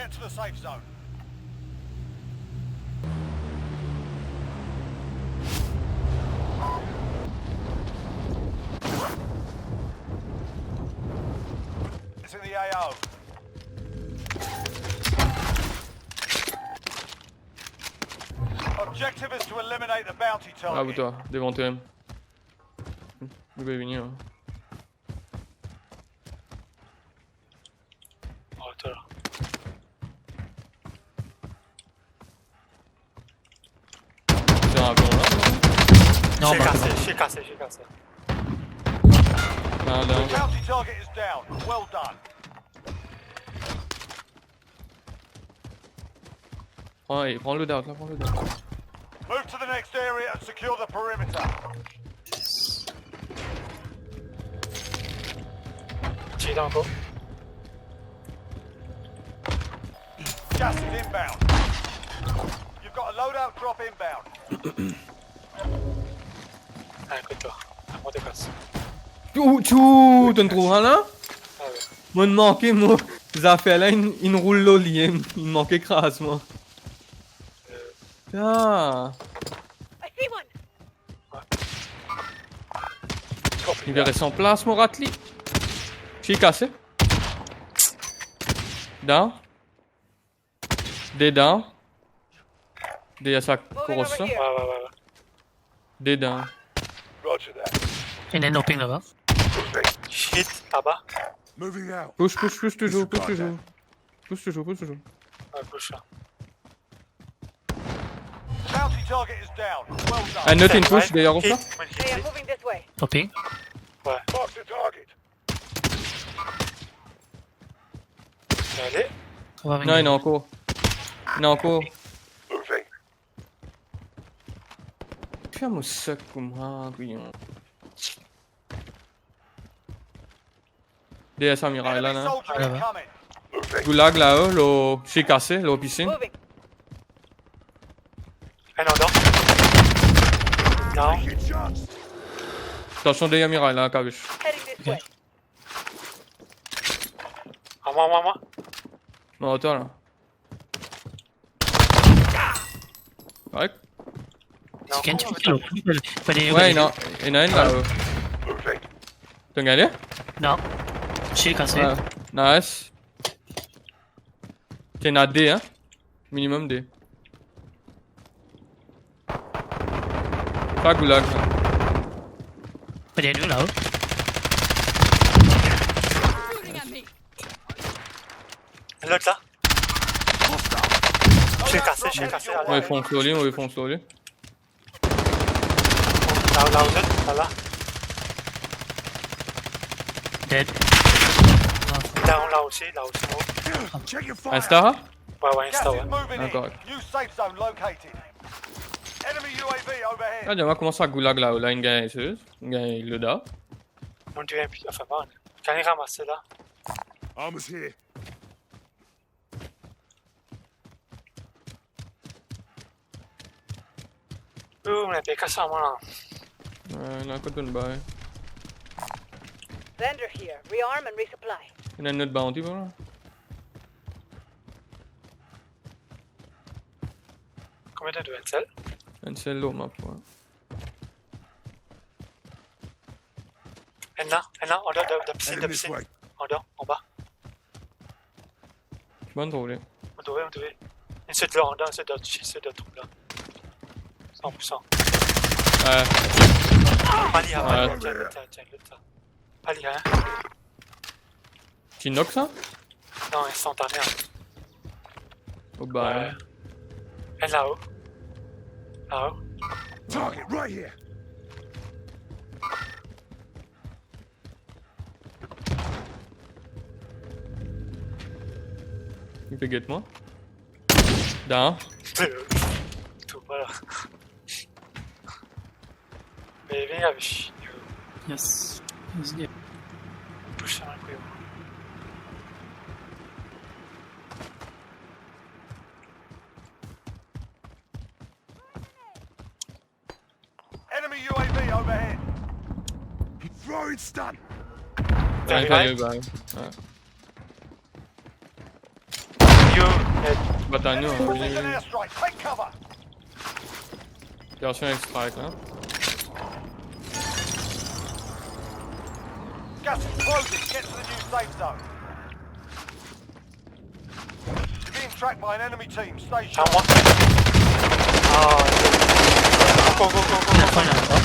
Get to the safe zone. It's in the AO. Objective is to eliminate the bounty Ah, target. toi, devant toi. Il va venir. Oh, toi là. C'est un avion là. Non, J'ai bah, cassé, j'ai cassé, j'ai cassé. Non, The non. bounty target is down. Well done. Prends le dart là, prends le dart. Move to the next area and secure the perimeter. J'ai dans le go. Gas is inbound. You've got a loadout drop inbound. Ah, écoute-toi. À moi de casse. Tu t'en trouves un là? Ah ouais. Moi, il me manquait, moi. Les affaires là, il me roule l'olier. Il me manquait crasse, moi. Ah. I see one. Il verrait son place, mon Ratli. J'ai cassé. Down. Des down. Des à sa Moving course. over here. Ouais. Des down. Roger that. il y a un opening là-bas. Shit, là-bas. Moving out. Push toujours. Push toujours. Ouais, bouge là. Bounty target is down. Well done. Un autre in push d'ailleurs, Hit, ça. one They are hit. moving this way. Opening. Ouais. Mark the target. Allez. On va Non, venir. il est encore. Moving. Fais-moi ça comme ça, couillon. DS Amiral là, Enemy là. soldier Là-bas. incoming. Moving. Goulag là-haut, l'eau. J'ai cassé, l'eau piscine. Moving. Un non. Non. Taking shots. Attention des Amiral là, cabiche. Heading this way. À moi. Non, attends là. Ouais, Non, Can you kill l'autre? Pas des. ouais, il y en a une là-haut. Moving. T'as gagné? Non. J'ai cassé. Ouais. Nice. T'es une D, hein? Minimum D. Pas Goulag. Là. Pas des deux là-haut. l'autre là. J'ai cassé. Ouais, ils font slowly. Là, vous êtes, là. Dead. Down, là aussi. Check your fire. Un star? Ouais, Gas insta, is ouais. moving in. D'accord. New safe zone located. Enemy UAV overhead. Ah, dis-moi comment ça Goulag là, là, une gagne le da. Mon dieu, putain, enfin bon. Quand il ramasse là. Armor's here. On a fait cassé à moi là. Ouais, non, côté de bail. Vendor here. Rearm and resupply. Il y a une autre bounty, voilà. Combien de Wenzel? Une seule l'eau, ma foi. En là, en dehors de piscine, Heading this way. En dehors, en bas. Bonne drôle. On devait. Une seule là, en dehors, c'est d'autres trucs là. 100%. Pas lié, Ouais. tiens, l'autre. Pas lié, hein? Tu knock ça? Non, instantané. Au bail. En là-haut. Là-haut. Target right here. Il peut get moi. Down. Tout, voilà. Mais viens avec. Yes. Let's get. Push ça un peu. Enemy UAV overhead. Throwing stun. Ouais, T'arrives, quand il hein? est bail. Ouais. you. Dead. Bataille, Enemy hein. precision airstrike. Take cover. J'ai reçu un extract là. Gas is closing. Get to the new safe zone. You're being tracked by an enemy team. Stay Sur sharp. moi. Ah, go, go, go, go, La go. fin, là, là.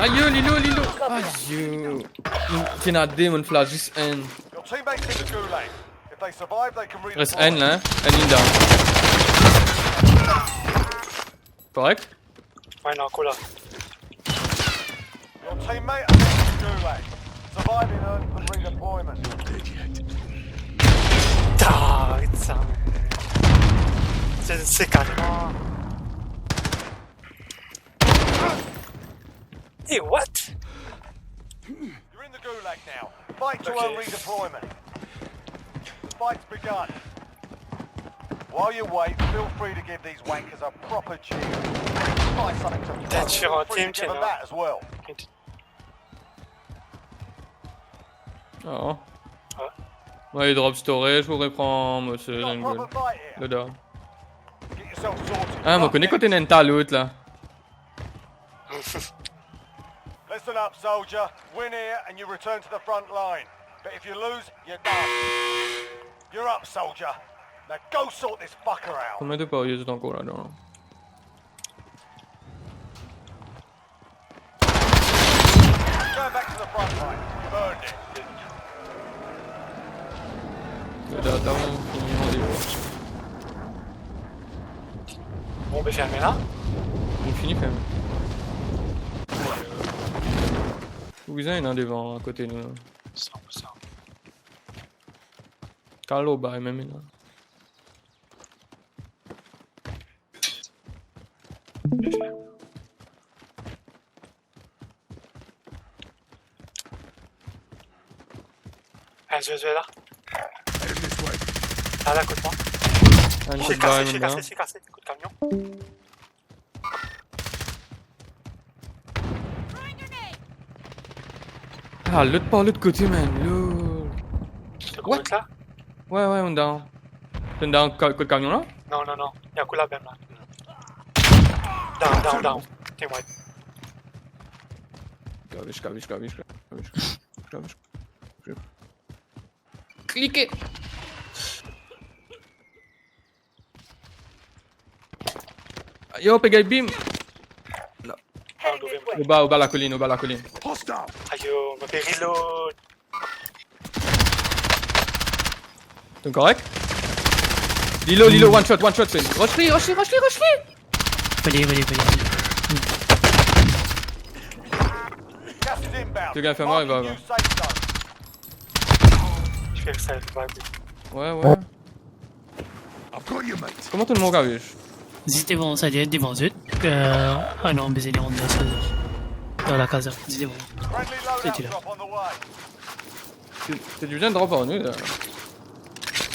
Aïe, Lilo, Lilo. Aïe. Tiens, à D, mon flash, juste N. Your teammates in the gulag. If they survive, they can Reste redeploy. N là, hein. N in down. Correct? Ouais, non, cool là. Your teammate is in the gulag. Surviving earns them redeployment. Ah, putain. C'est carrément. Hey, what? You're in the gulag now. Fight to Okay. earn redeployment. The fight's begun. While you wait, feel free to give these wankers a proper cheer. Find something to That's feel your free team to give them channel. that as well. Oh. Ouais. Ouais, il drop storage, je voudrais prendre monsieur Got a Jungle. proper fight here. Le down. Get yourself sorted. Ah, moi, Up connais next. côté Nenta l'autre là. Listen up, soldier. Win here and you return to the front line. But if you lose, you're done. You're up, soldier. Now go sort this fucker out. Combien de parieuses encore là-dedans? Turn back to the front line. You've earned it. Le data, on est Bon, ben fermez là. on finit quand même. Vous avez un devant à côté de nous. 100%. Carlo, bah, même là. Ah, je vais là. Là, là, côté moi. Ah, une C'est petite barre, cassé, c'est même là. cassé, c'est cassé. Coup de camion. Ah, l'autre par l'autre côté, man. Lol. Ce gros truc là? Ouais, ouais, on down. T'es down côté camion là? Non, non, non. Il y a un coup là, même là. Down, down, down. T'es white. Gavish. Cliquez! Yo, pegay bim! Heading this way. Au bas la colline, Aïe, yo, me fait reload. T'es correct? Lilo, one shot, Finn. Rush-les! Venez. Gas is inbound. Le gars fait mort, il va. Marking new safe zone. Je fais que ça va. Ouais. Comment tout le monde gavish? Sie devant ça, devant eux. Ah non, mais c'est les rondes dans la caserne. C'est devant. Friendly C'était loadout là. drop on the way. T'es du bien de drop en nous là.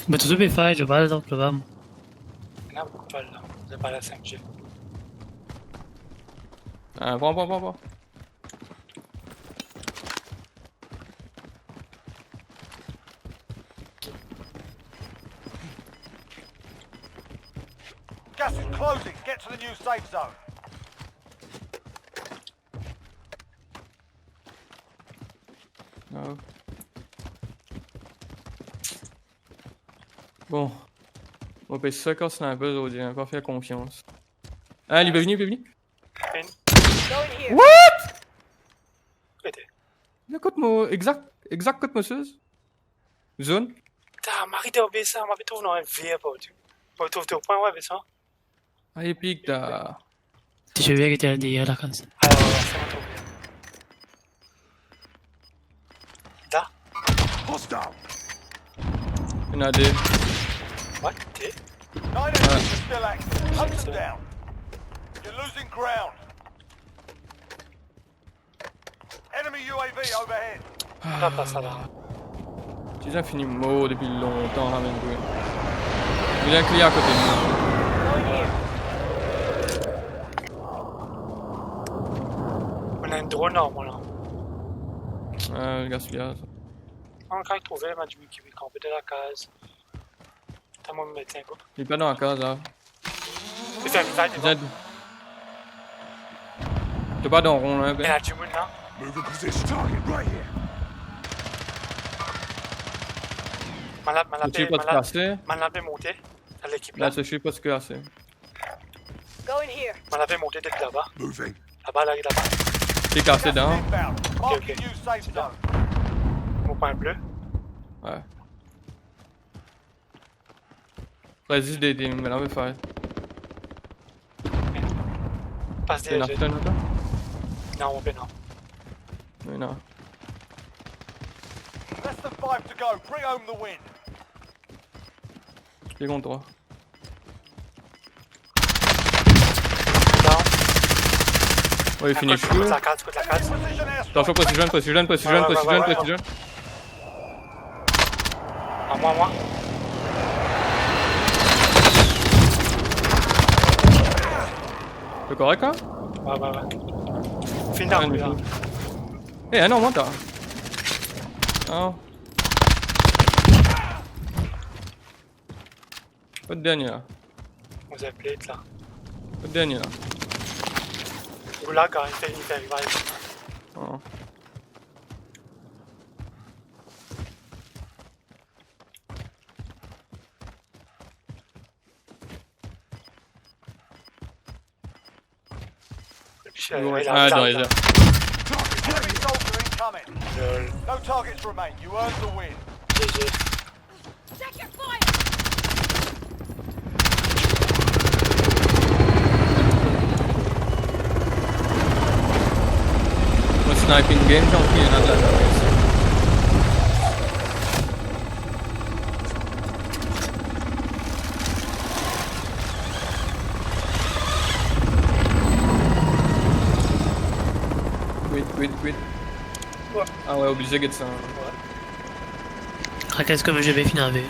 Mais tout est fait, je vais dans le programme. Il y en a beaucoup de balles là. Vous pas la 5G. Ah, prends. Gas is closing. Get to the new safe zone. Ah. Bon. On peut ça quand c'est un peu aujourd'hui, hein, pas faire confiance. Ah, il est venu. Going here. Aidez. Le code mot exact code monsieur. Zone. Putain, Marie de ça, on m'avait trouvé dans un vie pas du. On trouve au point, ouais, ça. Ah, épique da. Je vais arrêter derrière la caserne. Ah, ouais, ça m'a trouvé. Da? Il y en a des. What? T'es? 9 enemies are still active. Hunt them down. You're losing ground. Enemy UAV overhead. Là, pas ça là. J'ai fini mort depuis longtemps, là, même. Il y a un client à côté de moi. Going here. On a un drone normalement là. Le gaspillage. On a quand même trouvé le match qui veut compléter la case. T'as moi me mettre un coup. Il est pas dans la case là. C'est un visage, Z. T'es pas dans le rond là, il y a ben. la Jimoun là. Move a position. Target right here. Je sais pas ce que c'est. Malade est monté à l'équipe Là, là. je sais pas ce que c'est. Going here. Malade est monté depuis là-bas. Moving. Là-bas, elle arrive là-bas. C'est cassé Gas is dedans. inbound. Marking okay. new safe zone. Mon point bleu. Ouais. Vas-y, des mélanges de faire. Passe C'est des une after, là? Non, mon bleu, non. Oui, non. Less than 5 to go. Bring home the win. C'est contre 3. Down. Ouais, il finit Tu chaud. coûtes la case, tu coûtes la case. Precision airstrike. Attention, position. À moi. C'est correct, hein? Ouais. Finis dans le là. Eh, non, monta. Non. Pas de dernier là. On vous a plate là. Pas de dernier là. Goulag, il fait revive. Non. Ah, dans les airs. Enemy soldier incoming. No targets remain. You earned the win. GG. Check your fire. Một sniping game trong khi nó là Quit. Ouais. Ah ouais, obligé de ça. Ouais. Qu'est-ce que je vais finir avec